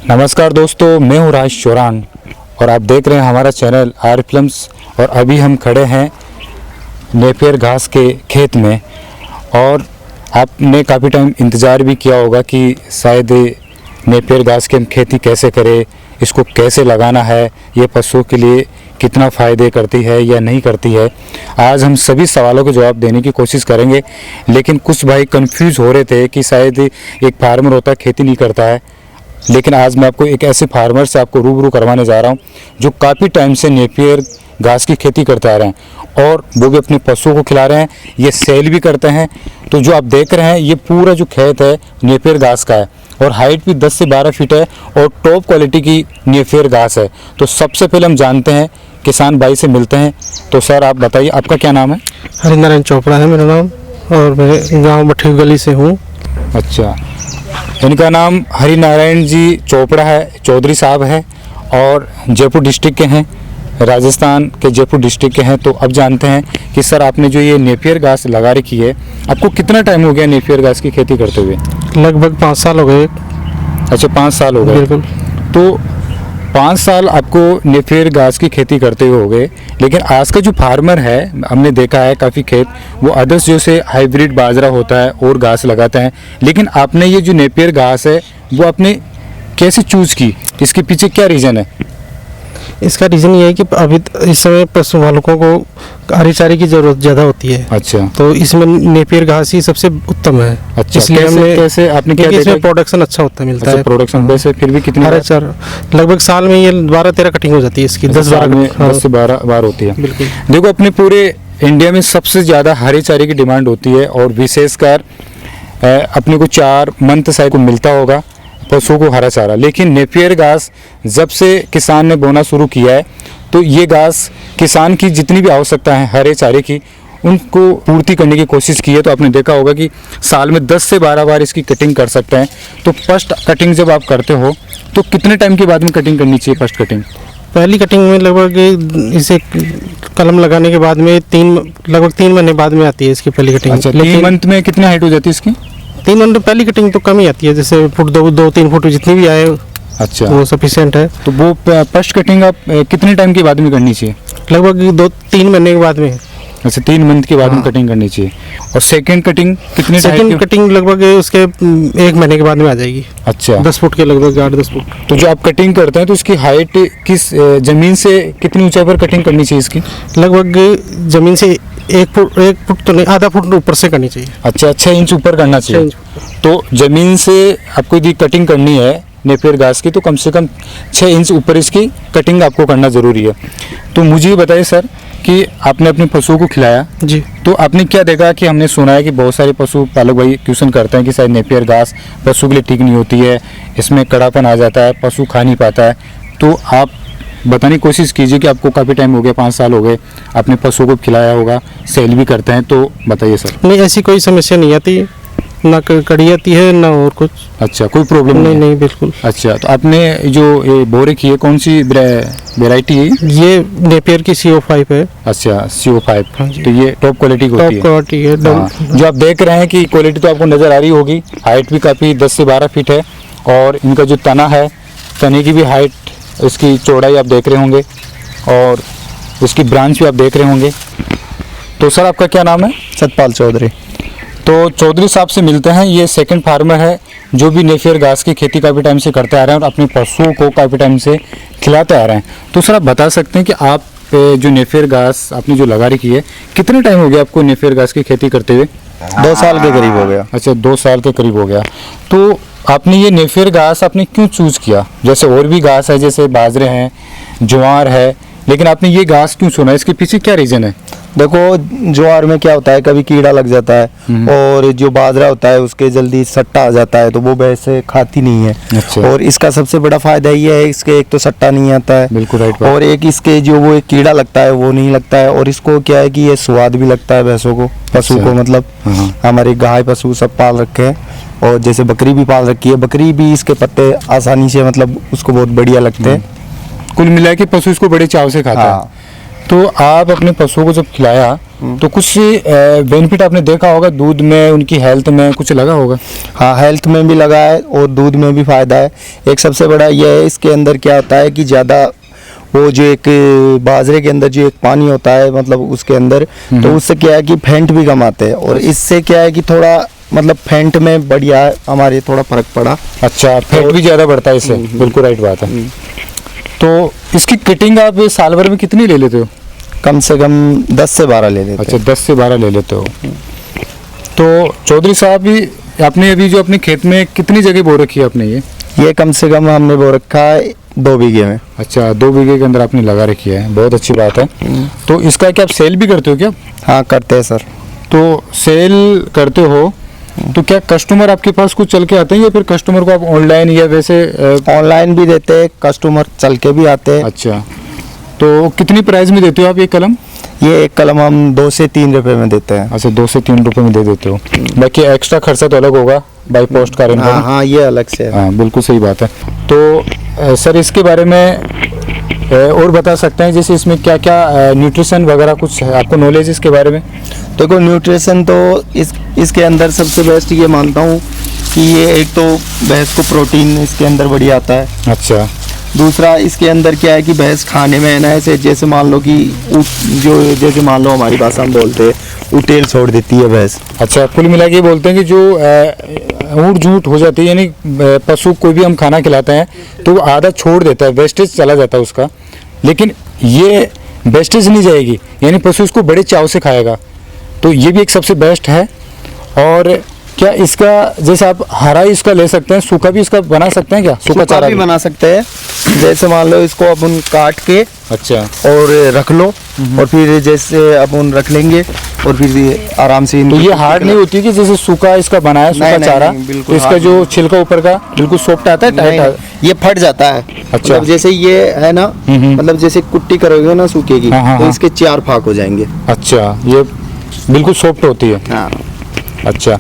नमस्कार दोस्तों, मैं हूँ राज चौरान और आप देख रहे हैं हमारा चैनल आर फिल्म्स। और अभी हम खड़े हैं नेपियर घास के खेत में और आपने काफ़ी टाइम इंतज़ार भी किया होगा कि शायद नेपियर घास की हम खेती कैसे करें, इसको कैसे लगाना है, ये पशुओं के लिए कितना फ़ायदे करती है या नहीं करती है। आज हम सभी सवालों के जवाब देने की कोशिश करेंगे। लेकिन कुछ भाई कंफ्यूज हो रहे थे कि शायद एक फार्मर होता है खेती नहीं करता है, लेकिन आज मैं आपको एक ऐसे फार्मर से आपको रूबरू करवाने जा रहा हूं जो काफ़ी टाइम से नेपियर घास की खेती करते आ रहे हैं और वो भी अपने पशुओं को खिला रहे हैं, ये सेल भी करते हैं। तो जो आप देख रहे हैं ये पूरा जो खेत है नेपियर घास का है और हाइट भी 10 से 12 फीट है और टॉप क्वालिटी की नेपियर घास है। तो सबसे पहले हम जानते हैं, किसान भाई से मिलते हैं। तो सर आप बताइए, आपका क्या नाम है? हरिनारायण चोपड़ा है मेरा नाम और मैं गांव भट्टी गली से हूँ। अच्छा, इनका नाम हरिनारायण जी चोपड़ा है, चौधरी साहब है और जयपुर डिस्ट्रिक्ट के हैं, राजस्थान के जयपुर डिस्ट्रिक्ट के हैं। तो अब जानते हैं कि सर आपने जो ये नेपियर घास लगा रखी है, आपको कितना टाइम हो गया नेपियर घास की खेती करते हुए? लगभग 5 साल हो गए। अच्छा, 5 साल हो गए। बिल्कुल। तो 5 साल आपको नेपियर घास की खेती करते हुए हो गए। लेकिन आज का जो फार्मर है, हमने देखा है काफ़ी खेत वो अदर्स जो से हाइब्रिड बाजरा होता है और घास लगाते हैं, लेकिन आपने ये जो नेपियर घास है वो आपने कैसे चूज़ की, इसके पीछे क्या रीज़न है? इसका रीज़न ये है कि अभी इस समय पशु पालकों को हरी चारे की ज़रूरत ज़्यादा होती है। अच्छा, तो इसमें नेपियर घास ही सबसे उत्तम है। अच्छा, इसलिए हमने कैसे आपने क्या देखा? इसमें प्रोडक्शन अच्छा होता मिलता है। प्रोडक्शन वैसे फिर भी कितनी हरा चारा लगभग साल में ये 12-13 कटिंग हो जाती है इसकी। 10 से 12 बार होती है। बिल्कुल। देखो, अपने पूरे इंडिया में सबसे ज़्यादा हरे चारे की डिमांड होती है और विशेषकर अपने को 4 मंथ साइकिल को मिलता होगा पशुओं को हरा चारा। लेकिन नेपियर घास जब से किसान ने बोना शुरू किया है तो ये घास किसान की जितनी भी आवश्यकता है हरे चारे की, उनको पूर्ति करने की कोशिश की है। तो आपने देखा होगा कि साल में 10 से 12 बार इसकी कटिंग कर सकते हैं। तो फर्स्ट कटिंग जब आप करते हो तो कितने टाइम के बाद में कटिंग करनी चाहिए? फर्स्ट कटिंग पहली कटिंग में लगभग इसे कलम लगाने के बाद में लगभग 3 महीने बाद में आती है इसकी पहली कटिंग। अच्छा, 3 मंथ में कितनी हाइट हो जाती है इसकी? 3 मंथ पहली कटिंग तो कम ही आती है, जैसे फुट 2-3 फुट जितनी भी आए। अच्छा, वो सफिशिएंट है। तो वो फर्स्ट कटिंग आप कितने टाइम के बाद में करनी चाहिए? लगभग 2-3 महीने के बाद में। अच्छा, 3 मंथ के बाद में हाँ। कटिंग करनी चाहिए। और सेकंड कटिंग कितने सेकंड कटिंग लगभग उसके 1 महीने के बाद में आ जाएगी। अच्छा, 10 फुट के लगभग 8-10 फुट। तो जो आप कटिंग करते हैं तो इसकी हाइट किस जमीन से कितनी ऊंचाई पर कटिंग करनी चाहिए इसकी? लगभग जमीन से 1 फुट तो नहीं, आधा फुट ऊपर से करनी चाहिए। अच्छा, 6 इंच ऊपर करना चाहिए। 6 इंच। तो जमीन से आपको यदि कटिंग करनी है नेपियर घास की तो कम से कम 6 इंच ऊपर इसकी कटिंग आपको करना ज़रूरी है। तो मुझे ये बताइए सर कि आपने अपने पशुओं को खिलाया जी, तो आपने क्या देखा कि हमने सुना है कि बहुत सारे पशु पालक भाई क्वेश्चन करते हैं कि शायद नेपियर घास पशु के लिए ठीक नहीं होती है, इसमें कड़ापन आ जाता है, पशु खा नहीं पाता है। तो आप बताने की कोशिश कीजिए कि आपको काफ़ी टाइम हो गया, 5 साल हो गए, आपने पशुओं को खिलाया होगा, सेल भी करते हैं, तो बताइए सर। नहीं ऐसी कोई समस्या नहीं आती, ना कड़ी आती है ना और कुछ। अच्छा, कोई प्रॉब्लम नहीं है? नहीं बिल्कुल। अच्छा, तो आपने जो ये बोरे की है कौन सी वेराइटी है? ये नेपियर की CO5 है। अच्छा, CO5। हाँ जी। तो ये टॉप क्वालिटी की होती टॉप है। क्वालिटी है। हाँ, जो आप देख रहे हैं कि क्वालिटी तो आपको नज़र आ रही होगी। हाइट भी काफ़ी 10 से 12 फीट है और इनका जो तना है, तने की भी हाइट, इसकी चौड़ाई आप देख रहे होंगे और इसकी ब्रांच भी आप देख रहे होंगे। तो सर आपका क्या नाम है? सतपाल चौधरी। तो चौधरी साहब से मिलते हैं। ये सेकंड फार्मर है जो भी नेपियर घास की खेती काफ़ी टाइम से करते आ रहे हैं और अपने पशुओं को काफ़ी टाइम से खिलाते आ रहे हैं। तो सर आप बता सकते हैं कि आप जो नेपियर घास आपने जो लगा रखी है, कितने टाइम हो गया आपको नेपियर घास की खेती करते हुए? 2 साल के करीब हो गया। अच्छा, 2 साल के करीब हो गया। तो आपने ये नेपियर घास आपने क्यों चूज़ किया? जैसे और भी घास है, जैसे बाजरे हैं, ज्वार है, लेकिन आपने ये घास क्यों चुना? इसके पीछे क्या रीज़न है? देखो, ज्वार में क्या होता है, कभी कीड़ा लग जाता है और जो बाजरा होता है उसके जल्दी सट्टा आ जाता है, तो वो वैसे खाती नहीं है। अच्छा। और इसका सबसे बड़ा फायदा ये है, इसके एक तो सट्टा नहीं आता है। बिल्कुल राइट। और एक इसके जो वो एक कीड़ा लगता है वो नहीं लगता है। और इसको क्या है कि ये स्वाद भी लगता है भैंसों को, पशु अच्छा। को, मतलब हाँ। हमारे गाय पशु सब पाल रखे हैं और जैसे बकरी भी पाल रखी है। बकरी भी इसके पत्ते आसानी से, मतलब उसको बहुत बढ़िया लगते हैं। कुल मिला के पशु इसको बड़े चाव से खाता है। तो आप अपने पशुओं को जब खिलाया तो कुछ बेनिफिट आपने देखा होगा दूध में, उनकी हेल्थ में कुछ लगा होगा? हाँ, हेल्थ में भी लगा है और दूध में भी फ़ायदा है। एक सबसे बड़ा ये है, इसके अंदर क्या होता है कि ज़्यादा वो जो एक बाजरे के अंदर जो एक पानी होता है मतलब उसके अंदर, तो उससे क्या है कि फेंट भी कम आते हैं और इससे क्या है कि थोड़ा मतलब फेंट में बढ़िया हमारे थोड़ा फर्क पड़ा। अच्छा, फैट भी ज़्यादा बढ़ता है इससे, बिल्कुल राइट बात है। तो इसकी कटिंग आप साल भर में कितनी ले लेते हो? कम से कम 10 से 12 ले लेते अच्छा, 10 से 12 ले लेते हो। तो चौधरी साहब भी आपने अभी जो अपने खेत में कितनी जगह बो रखी है आपने ये कम से कम हमने बो रखा है 2 बीघे में। अच्छा, 2 बीघे के अंदर आपने लगा रखी है, बहुत अच्छी बात है। तो इसका क्या आप सेल भी करते हो क्या? हाँ, करते हैं सर। तो सेल करते हो तो क्या कस्टमर आपके पास कुछ चल के आते हैं या फिर कस्टमर को आप ऑनलाइन या वैसे ऑनलाइन भी देते हैं, कस्टमर चल के भी आते हैं। अच्छा, तो कितनी प्राइस में देते हो आप ये कलम? ये एक कलम हम 2 से 3 रुपए में देते हैं। अच्छा, 2 से 3 रुपए में दे देते हो। बाकी एक्स्ट्रा खर्चा तो अलग होगा बाई पोस्ट का? हाँ हाँ, ये अलग से है। हाँ, बिल्कुल सही बात है। तो सर इसके बारे में और बता सकते हैं जैसे इसमें क्या क्या न्यूट्रिशन वगैरह कुछ है आपको नॉलेज इसके बारे में? देखो, न्यूट्रिशन तो इसके अंदर सबसे बेस्ट ये मानता हूँ कि ये एक तो भैंस को प्रोटीन इसके अंदर बढ़िया आता है। अच्छा, दूसरा इसके अंदर क्या है कि भैंस खाने में है ना, ऐसे जैसे मान लो कि जैसे मान लो हमारी भाषा में बोलते हैं उटेल छोड़ देती है भैंस। अच्छा, कुल मिला के बोलते हैं कि जो ऊँट झूठ हो जाती है, यानी पशु कोई भी हम खाना खिलाते हैं तो वो आधा छोड़ देता है, वेस्टेज चला जाता है उसका। लेकिन ये वेस्टेज नहीं जाएगी, यानी पशु उसको बड़े चाव से खाएगा। तो ये भी एक सबसे बेस्ट है। और क्या इसका जैसे आप हरा इसका ले सकते हैं, सूखा भी इसका बना सकते हैं क्या? सूखा चारा भी बना सकते हैं। जैसे मान लो इसको अपन काट के अच्छा और रख लो और फिर जैसे अपन रख लेंगे और फिर ये आराम से तो ये हार्ड नहीं होती कि जैसे सूखा इसका बनाया सूखा चारा तो इसका जो छिलका ऊपर का बिल्कुल सॉफ्ट आता है, टाइट ये फट जाता है। अच्छा, मतलब जैसे ये है ना, मतलब जैसे कुट्टी करोगे ना सूखे की, हाँ, तो हाँ। इसके 4 फाक हो जाएंगे। अच्छा, ये बिल्कुल सॉफ्ट होती है। हाँ। अच्छा,